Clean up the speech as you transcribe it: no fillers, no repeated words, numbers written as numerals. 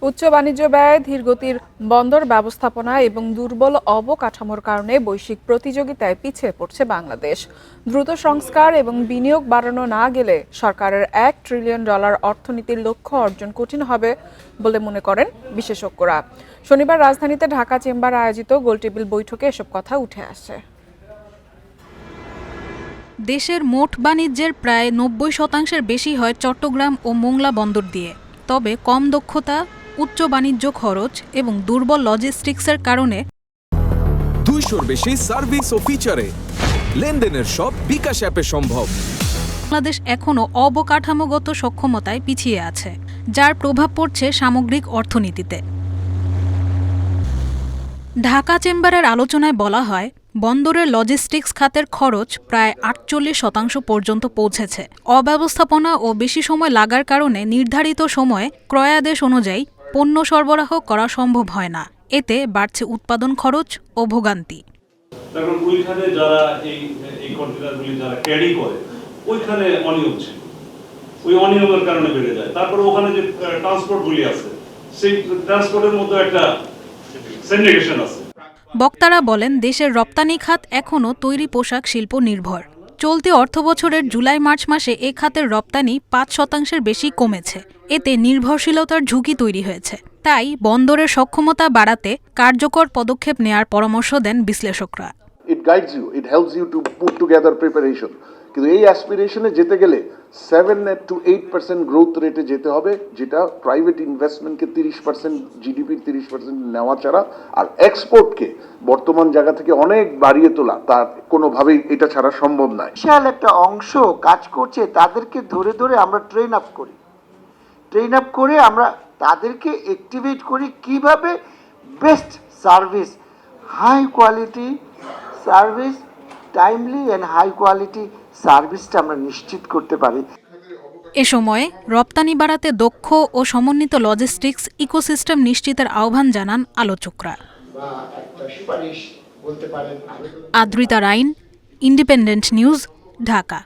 উচ্চ বাণিজ্য ব্যয়, ধীরগতির বন্দর ব্যবস্থাপনা এবং দুর্বল অবকাঠামোর কারণে বৈশ্বিক প্রতিযোগিতায় পিছিয়ে পড়ছে বাংলাদেশ। দ্রুত সংস্কার এবং বিনিয়োগ বাড়ানো না গেলে সরকারের $1 ট্রিলিয়ন অর্থনীতির লক্ষ্য অর্জন কঠিন হবে বলে মনে করেন বিশেষজ্ঞরা। শনিবার রাজধানীতে ঢাকা চেম্বার আয়োজিত গোলটেবিল বৈঠকে এসব কথা উঠে আসে। দেশের মোট বাণিজ্যের প্রায় 90% বেশি হয় চট্টগ্রাম ও মোংলা বন্দর দিয়ে। তবে কম দক্ষতা, উচ্চ বাণিজ্য খরচ এবং দুর্বল লজিস্টিক্সের কারণে 200-র বেশি সার্ভিস ও ফিচারে লেনদেনের সব বিকাশ অ্যাপে সম্ভব। বাংলাদেশ এখনও অবকাঠামোগত সক্ষমতায় পিছিয়ে আছে, যার প্রভাব পড়ছে সামগ্রিক অর্থনীতিতে। ঢাকা চেম্বারের আলোচনায় বলা হয়, বন্দরের লজিস্টিক্স খাতের খরচ প্রায় 48% পর্যন্ত পৌঁছেছে। অব্যবস্থাপনা ও বেশি সময় লাগার কারণে নির্ধারিত সময়ে ক্রয়াদেশ অনুযায়ী পণ্য সরবরাহ করা সম্ভব হয় না। এতে বাড়ছে উৎপাদন খরচ ও ভোগান্তি। কারণ ওইখানে যারা এই কন্টেনারগুলি যারা ক্যারি করে ওইখানে অনিয়ম ছিল, ওই অনিয়মের কারণে বেড়ে যায়। তারপরে ওখানে যে ট্রান্সপোর্টগুলি আছে সেই ট্রান্সপোর্টের মধ্যে একটা সেগ্রিগেশন আছে। বক্তারা বলেন, দেশের রপ্তানি খাত এখনও তৈরি পোশাক শিল্প নির্ভর। চলতি অর্থবছরের জুলাই-মার্চ মাসে এ খাতের রপ্তানি 5% বেশি কমেছে। এতে নির্ভরশীলতার ঝুঁকি তৈরি হয়েছে। তাই বন্দরের সক্ষমতা বাড়াতে কার্যকর পদক্ষেপ নেয়ার পরামর্শ দেন বিশ্লেষকরা। It guides you, it helps you to put together preparation. কিন্তু এই অ্যাসপিরেশনে যেতে গেলে 7 to 8% গ্রোথ রেটে যেতে হবে, যেটা প্রাইভেট ইনভেস্টমেন্টকে 30% জিডিপির 30% নেওয়া ছাড়া, আর এক্সপোর্টকে বর্তমান জায়গা থেকে অনেক বাড়িয়ে তোলা তার কোনোভাবেই এটা ছাড়া সম্ভব নয়। বিশাল একটা অংশ কাজ করছে, তাদেরকে ধরে ধরে আমরা ট্রেন আপ করে আমরা তাদেরকে অ্যাক্টিভেট করি কিভাবে best service, high quality service, timely and high quality সার্ভিসটা আমরা নিশ্চিত করতে পারি। এ সময় রপ্তানি বাড়াতে দক্ষ ও সমন্বিত লজিস্টিক্স ইকোসিস্টেম নিশ্চিতের আহ্বান জানান আলোচকরা। আদ্রিতা রাইন, ইন্ডিপেন্ডেন্ট নিউজ, ঢাকা।